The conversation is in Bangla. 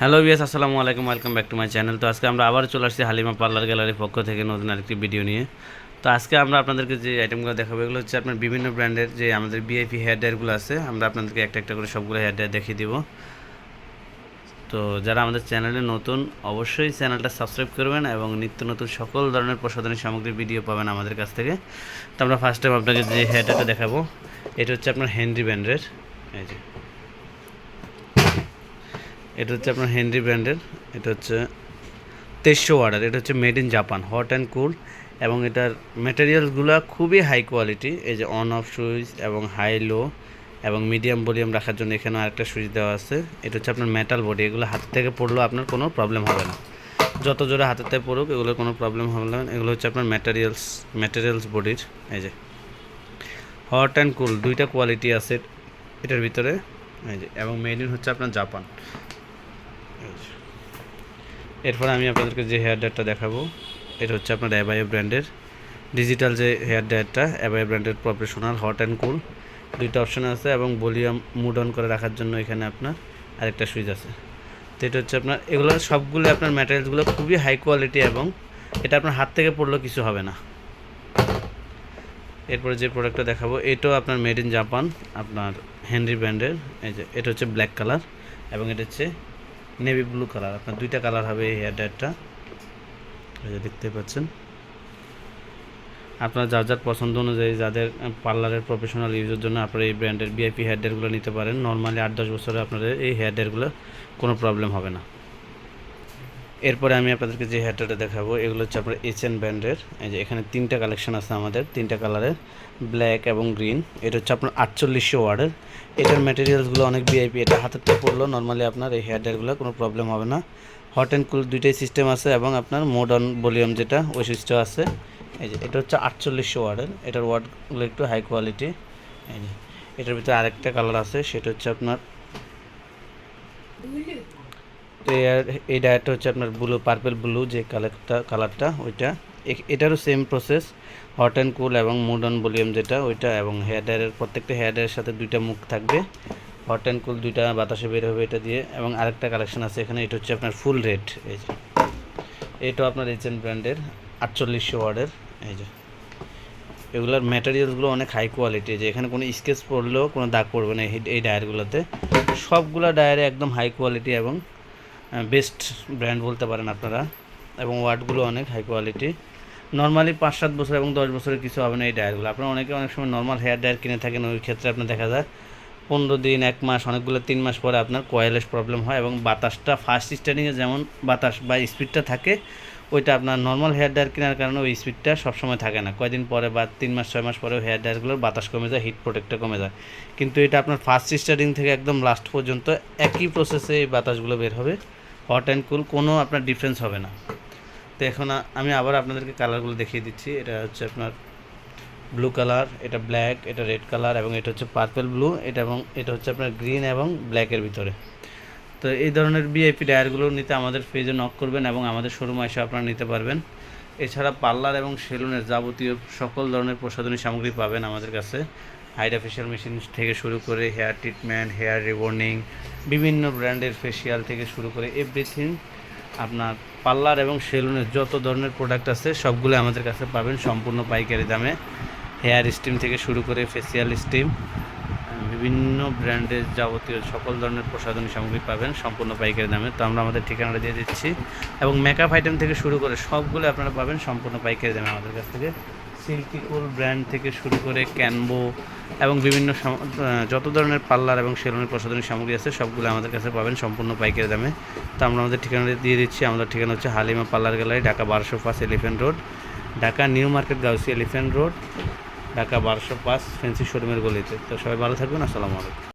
হ্যালো ভিউয়ার্স, আসসালামু আলাইকুম, welcome back to my channel. তো আজকে আমরা আবার চলে আসছি হালিমা পার্লার গ্যালারির পক্ষ থেকে নতুন আরেকটি ভিডিও নিয়ে। তো আজকে আমরা আপনাদেরকে যে আইটেমগুলো দেখাবো এগুলো হচ্ছে আপনার বিভিন্ন ব্র্যান্ডের যে আমাদের বিআইপি হেয়ার ড্রায়ারগুলো আছে। আমরা আপনাদেরকে একটা একটা করে সবগুলো হেয়ার ড্রায়ার দেখিয়ে দিব। তো যারা আমাদের চ্যানেলে নতুন, অবশ্যই চ্যানেলটা সাবস্ক্রাইব করবেন এবং নিত্য নতুন সকল ধরনের প্রসাধনী সামগ্রীর ভিডিও পাবেন আমাদের কাছ থেকে। তো আমরা ফার্স্ট টাইম আপনাকে যে হেয়ার ড্রায়ারটা দেখাবো এটা হচ্ছে আপনার হেনরি ব্র্যান্ডের। এই যে এটা হচ্ছে আপনার হেনরি ব্র্যান্ডের, এটা হচ্ছে 2300 ওয়াটের, এটা হচ্ছে made in Japan, hot and কুল, এবং এটার ম্যাটেরিয়ালসগুলো খুবই হাই কোয়ালিটি। এই যে অন অফ সুইচ এবং হাই লো এবং মিডিয়াম ভলিউম রাখার জন্য এখানে আরেকটা সুইচ দেওয়া আছে। এটা হচ্ছে আপনার মেটাল বডি, এগুলো হাত থেকে পড়লেও আপনার কোনো প্রবলেম হবে না, যত জোরে হাতের থেকে পড়ুক এগুলোর কোনো প্রবলেম হবে না। এগুলো হচ্ছে আপনার ম্যাটেরিয়ালস বডির। এই যে হট অ্যান্ড কুল দুইটা কোয়ালিটি আছে এটার ভিতরে। এই যে এবং মেড ইন হচ্ছে আপনার জাপান। এরপরে আমি আপনাদেরকে যে হেয়ার ড্রায়ারটা দেখাবো এটা হচ্ছে আপনার অ্যাবায়ো ব্র্যান্ডের ডিজিটাল যে হেয়ার ড্রায়ারটা, অ্যাবায়ো ব্র্যান্ডের প্রফেশনাল, হট অ্যান্ড কুল, দুইটা অপশন আছে এবং ভলিউম মুড অন করে রাখার জন্য এখানে আপনার আরেকটা সুইচ আছে। তো এটা হচ্ছে আপনার, এগুলো সবগুলো আপনার ম্যাটেরিয়ালসগুলো খুবই হাই কোয়ালিটি এবং এটা আপনার হাত থেকে পড়লেও কিছু হবে না। এরপরে যে প্রোডাক্টটা দেখাবো এটাও আপনার মেড ইন জাপান, আপনার হেনরি ব্র্যান্ডের। এই যে এটা হচ্ছে ব্ল্যাক কালার এবং এটা হচ্ছে নেভি ব্লু কালার, আপনার দুইটা কালার হবে এই হেয়ার ড্রায়ারটা। এই যে দেখতে পাচ্ছেন, আপনার যার যার পছন্দ অনুযায়ী, যাদের পার্লারের প্রফেশনাল ইউজের জন্য আপনারা এই ব্র্যান্ডের বিআইপি হেয়ার ড্রায়ারগুলো নিতে পারেন। নর্মালি 8-10 বছরে আপনাদের এই হেয়ার ড্রায়ারগুলো কোনো প্রবলেম হবে না। এরপরে আমি আপনাদেরকে যে হেয়ার ড্রায়ারটা দেখাবো এগুলো হচ্ছে আপনার এইচএন ব্র্যান্ডের। এই যে এখানে তিনটা কালেকশন আছে আমাদের, তিনটা কালারের, ব্ল্যাক এবং গ্রিন। এটা হচ্ছে আপনার 4800 ওয়াটের। এটার ম্যাটেরিয়ালসগুলো অনেক বিআইপি, এটা হাতের থেকে পড়লেও নর্মালি আপনার এই হেয়ার ড্রায়ারগুলো কোনো প্রবলেম হবে না। হট অ্যান্ড কুল দুইটাই সিস্টেম আছে এবং আপনার মডার্ন ভলিউম যেটা ওই সুইচটাও আছে। এই যে এটা হচ্ছে 4800 ওয়াটের, এটার ওয়াটগুলো একটু হাই কোয়ালিটি। এই যে এটার ভিতরে আরেকটা কালার আছে, সেটা হচ্ছে আপনার এই ডায়ারটা হচ্ছে আপনার ব্লু, পার্পল ব্লু যে কালারটা ওইটা। এটারও সেম প্রসেস, হট অ্যান্ড কুল এবং মডার্ন ভলিউম যেটা ওইটা, এবং হেয়ার ড্রায়ারের প্রত্যেকটা হেয়ার ড্রায়ারের সাথে দুইটা মুখ থাকবে, হট অ্যান্ড কুল দুইটা বাতাসে বের হবে এটা দিয়ে। এবং আরেকটা কালেকশন আছে এখানে, এটা হচ্ছে আপনার ফুল রেড। এই যে এটাও আপনার এইচএন ব্র্যান্ডের 4800 ওয়াটের। এই যে এগুলোর ম্যাটেরিয়ালসগুলো অনেক হাই কোয়ালিটি, যে এখানে কোনো স্কেচ পড়লেও কোনো দাগ পড়বে না এই ডায়ারগুলোতে। সবগুলো ডায়ারে একদম হাই কোয়ালিটি এবং বেস্ট ব্র্যান্ড বলতে পারেন আপনারা, এবং ওয়াটগুলো অনেক হাই কোয়ালিটি। নর্মালি 5-7 বছর এবং 10 বছরের কিছু হবে না এই ডায়ারগুলো। আপনারা অনেক সময় নর্মাল হেয়ার ডায়ার কিনে থাকেন, ওই ক্ষেত্রে আপনার দেখা যায় 15 দিন, 1 মাস, অনেকগুলো 3 মাস পরে আপনার কয়েলের প্রবলেম হয় এবং বাতাসটা ফার্স্ট স্টার্টিংয়ে যেমন বাতাস বা স্পিডটা থাকে ওইটা আপনার নর্মাল হেয়ার ড্রায়ার কেনার কারণে ওই স্পিডটা সবসময় থাকে না, কয়দিন পরে বা 3 মাস 6 মাস পরেও হেয়ার ড্রায়ারগুলোর বাতাস কমে যায়, হিট প্রোটেক্টটা কমে যায়। কিন্তু এটা আপনার ফার্স্ট স্টার্টিং থেকে একদম লাস্ট পর্যন্ত একই প্রসেসে এই বাতাসগুলো বের হবে, হট অ্যান্ড কুল, কোনো আপনার ডিফারেন্স হবে না। তো এখন আমি আবার আপনাদেরকে কালারগুলো দেখিয়ে দিচ্ছি। এটা হচ্ছে আপনার ব্লু কালার, এটা ব্ল্যাক, এটা রেড কালার এবং এটা হচ্ছে পার্পল ব্লু, এটা এবং এটা হচ্ছে আপনার গ্রিন এবং ব্ল্যাকের ভিতরে। তো এই ধরনের বিআইপি ডায়ারগুলো নিতে আমাদের পেজে নক করবেন এবং আমাদের শোরুমে এসে আপনারা নিতে পারবেন। এছাড়া পার্লার এবং সেলুনের যাবতীয় সকল ধরনের প্রসাধনী সামগ্রী পাবেন আমাদের কাছে, হাইড্রা ফেশিয়াল মেশিন থেকে শুরু করে হেয়ার ট্রিটমেন্ট, হেয়ার রিবর্নিং, বিভিন্ন ব্র্যান্ডের ফেশিয়াল থেকে শুরু করে এভরিথিং। আপনার পার্লার এবং সেলুনের যত ধরনের প্রোডাক্ট আছে সবগুলো আমাদের কাছে পাবেন সম্পূর্ণ পাইকারি দামে। হেয়ার স্টিম থেকে শুরু করে ফেসিয়াল স্টিম, বিভিন্ন ব্র্যান্ডের যাবতীয় সকল ধরনের প্রসাধনী সামগ্রী পাবেন সম্পূর্ণ পাইকারি দামে। তো আমরা আমাদের ঠিকানাটা দিয়ে দিচ্ছি, এবং মেকআপ আইটেম থেকে শুরু করে সবগুলো আপনারা পাবেন সম্পূর্ণ পাইকারি দামে আমাদের কাছ থেকে। সিল্কি কুল ব্র্যান্ড থেকে শুরু করে ক্যানভো এবং বিভিন্ন যত ধরনের পার্লার এবং সেলুনের প্রসাধনী সামগ্রী আছে সবগুলো আমাদের কাছে পাবেন সম্পূর্ণ পাইকারি দামে। তো আমরা আমাদের ঠিকানাটা দিয়ে দিচ্ছি, আমাদের ঠিকানা হচ্ছে Halima parlour gallery, Dhaka 1205 elephant road, Dhaka new market Gausia elephant road, Dhaka 1205 fancy শোরুমের গলিতে। তো সবাই ভালো থাকবেন, আসসালামু আলাইকুম।